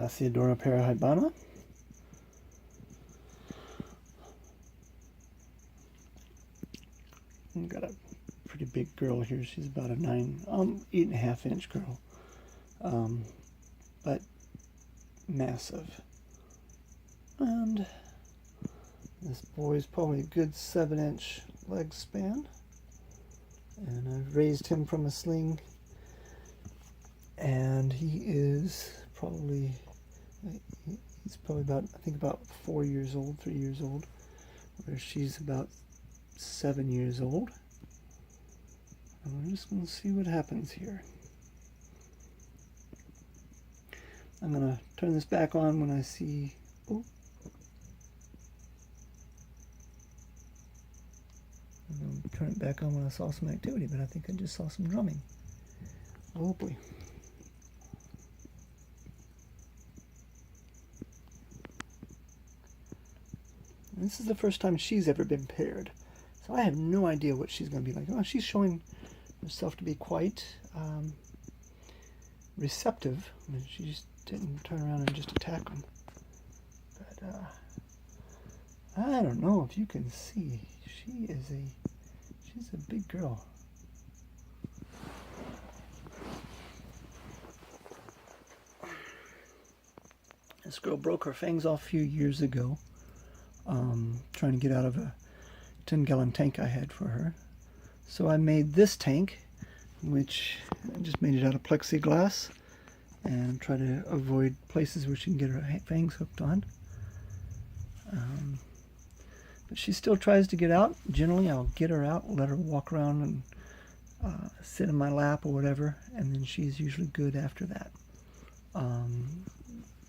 Lasiodora parahybana. We've got a pretty big girl here. She's about a 8.5 inch girl, but massive. And this boy's probably a good 7-inch leg span. And I've raised him from a sling, and he's probably about, I think, about 4 years old, 3 years old, where she's about 7 years old. And we're just going to see what happens here. I'm going to turn this back on when I see... Oh. I'm going to turn it back on when I saw some activity, but I think I just saw some drumming. Oh boy. This is the first time she's ever been paired, so I have no idea what she's going to be like. Oh, she's showing herself to be quite receptive. I mean, she just didn't turn around and just attack him. But I don't know if you can see. She's a big girl. This girl broke her fangs off a few years ago, trying to get out of a 10-gallon tank I had for her. So I made this tank, which I just made it out of plexiglass, and try to avoid places where she can get her fangs hooked on. But she still tries to get out. Generally, I'll get her out, let her walk around and sit in my lap or whatever, and then she's usually good after that.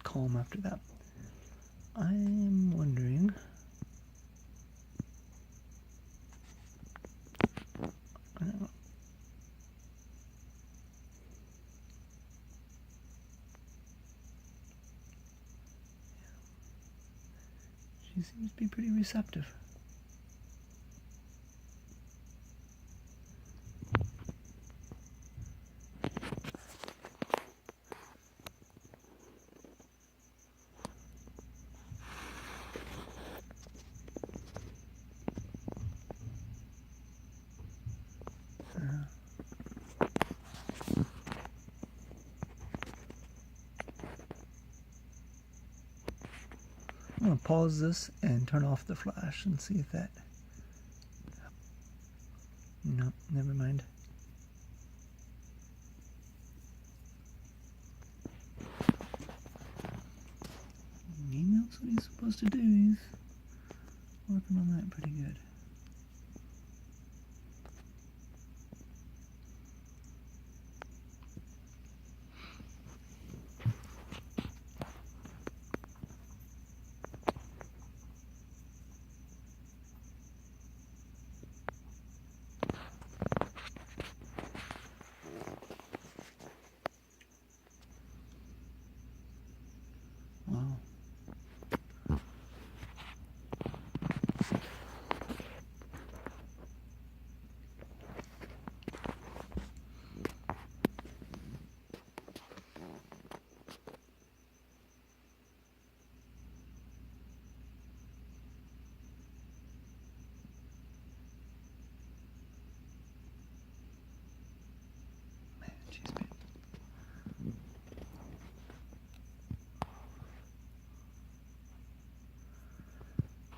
Calm after that. I'm wondering... I don't know. She seems to be pretty receptive. I'm going to pause this and turn off the flash and see if that... No, never mind. He knows what he's supposed to do. He's working on that pretty good. Wow. Man, she's big.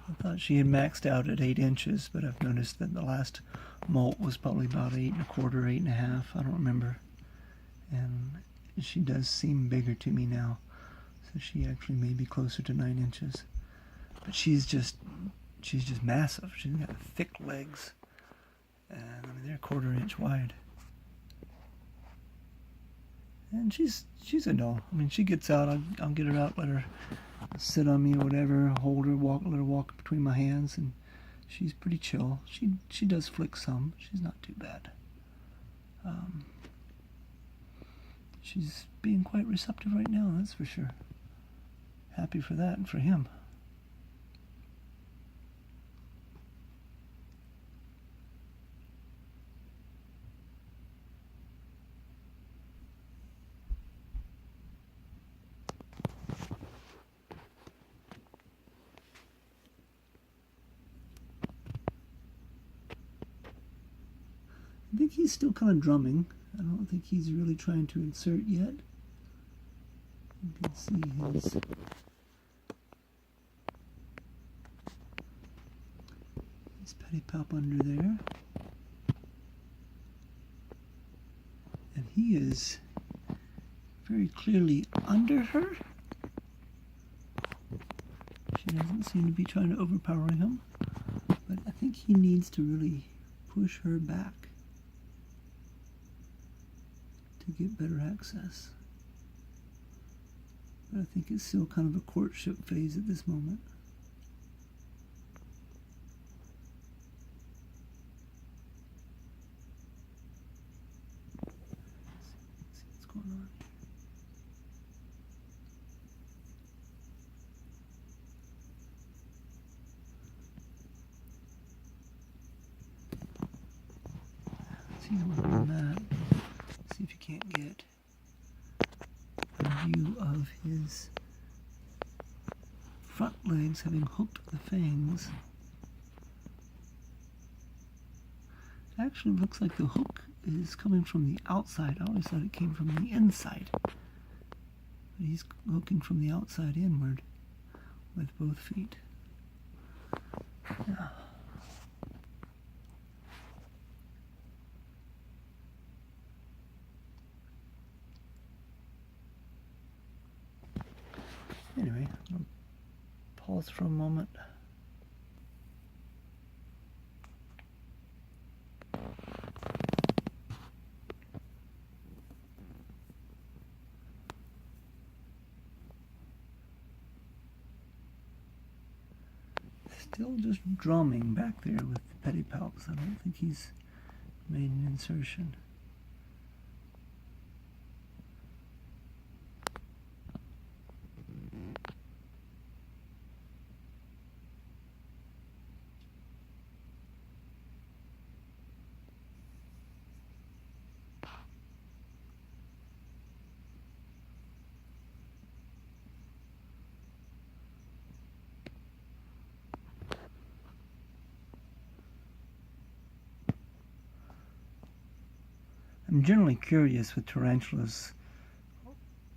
I thought she had maxed out at 8 inches, but I've noticed that the last molt was probably about 8.25, 8.5. I don't remember. And she does seem bigger to me now. So she actually may be closer to 9 inches. But she's just massive. She's got thick legs. And I mean, they're 1/4 inch wide. And she's a doll. I mean, she gets out. I'll get her out, let her sit on me or whatever, hold her, let her walk between my hands, and she's pretty chill. She does flick some. She's not too bad. She's being quite receptive right now, that's for sure. Happy for that and for him. I think he's still kind of drumming. I don't think he's really trying to insert yet. You can see his pedipalp under there. And he is very clearly under her. She doesn't seem to be trying to overpower him, but I think he needs to really push her back to get better access. But I think it's still kind of a courtship phase at this moment. Let's see what's going on. See how we're doing that. See if you can't get a view of his front legs having hooked the fangs. It actually looks like the hook is coming from the outside. I always thought it came from the inside. But he's hooking from the outside inward with both feet. Yeah. Anyway, I'll pause for a moment. Still just drumming back there with the pedipalps. I don't think he's made an insertion. I'm generally curious with tarantulas,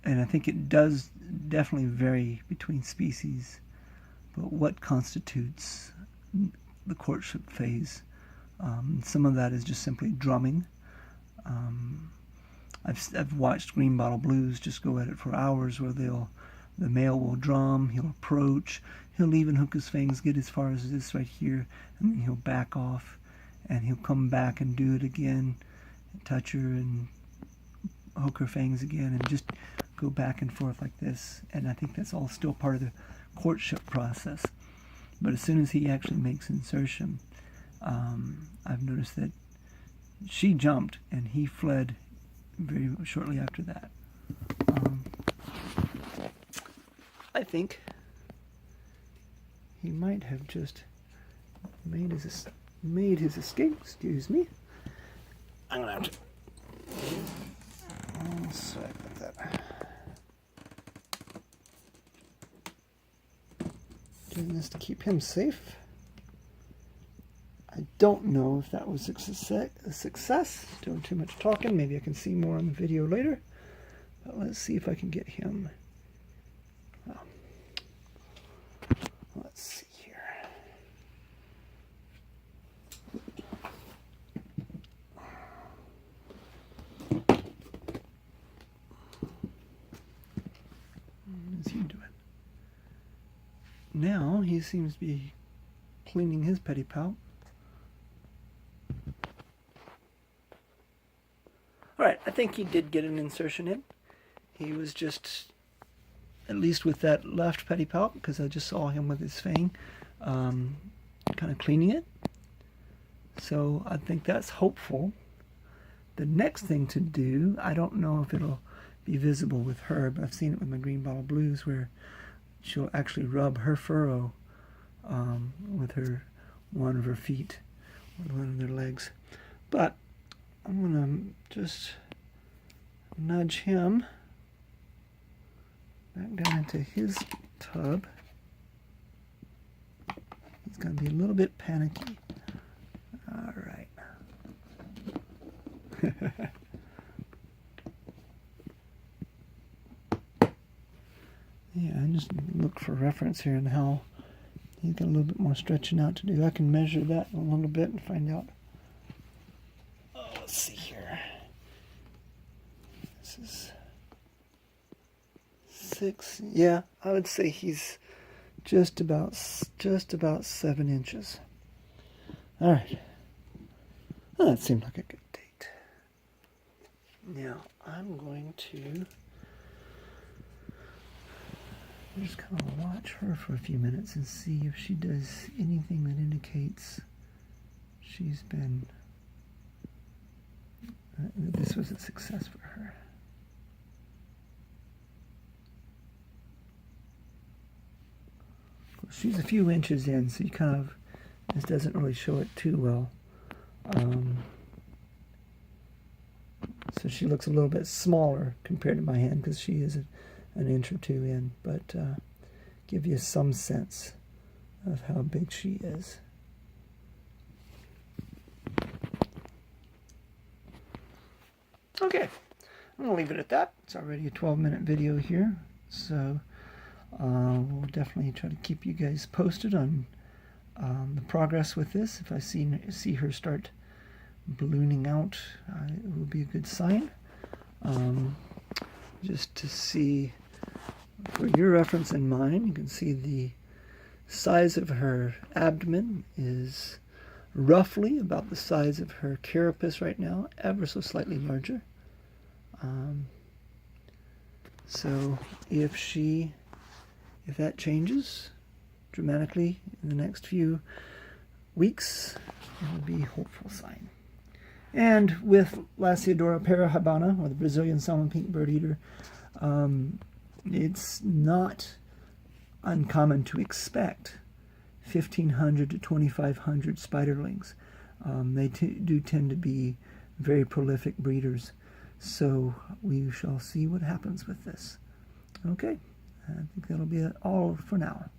and I think it does definitely vary between species, but what constitutes the courtship phase? Some of that is just simply drumming. I've watched green bottle blues just go at it for hours, where the male will drum, he'll approach, he'll even hook his fangs, get as far as this right here, and then he'll back off, and he'll come back and do it again, and touch her and hook her fangs again, and just go back and forth like this. And I think that's all still part of the courtship process. But as soon as he actually makes insertion, I've noticed that she jumped and he fled very shortly after that. I think he might have just made his escape. Excuse me. I'm gonna have to. Sorry about that. Doing this to keep him safe. I don't know if that was a success. Doing too much talking. Maybe I can see more on the video later. But let's see if I can get him. Let's see here. What is he doing? Now he seems to be cleaning his pedipalp. Alright, I think he did get an insertion in. He was just, at least with that left pedipalp, because I just saw him with his fang, kind of cleaning it. So I think that's hopeful. The next thing to do, I don't know if it'll be visible with her, but I've seen it with my green bottle blues, where she'll actually rub her furrow with one of her feet, with one of their legs. But I'm going to just nudge him back down into his tub. He's going to be a little bit panicky. All right. Yeah, I just look for reference here and how he's got a little bit more stretching out to do. I can measure that a little bit and find out. Oh, let's see here. This is 6. Yeah, I would say he's just about 7 inches. All right. Oh, that seemed like a good date. Now I'm going to just kind of watch her for a few minutes and see if she does anything that indicates she's been that this was a success for her. She's a few inches in, so you kind of, this doesn't really show it too well. So she looks a little bit smaller compared to my hand because she is an inch or 2 in, but give you some sense of how big she is. Okay, I'm going to leave it at that. It's already a 12-minute video here, so we'll definitely try to keep you guys posted on the progress with this. If I see her start ballooning out, it will be a good sign. Just to see, for your reference and mine, you can see the size of her abdomen is roughly about the size of her carapace right now, ever so slightly larger. So if that changes dramatically in the next few weeks, it will be a hopeful sign. And with Lasiodora parahybana, or the Brazilian salmon pink bird eater, it's not uncommon to expect 1,500 to 2,500 spiderlings. They do tend to be very prolific breeders, so we shall see what happens with this. Okay, I think that'll be all for now.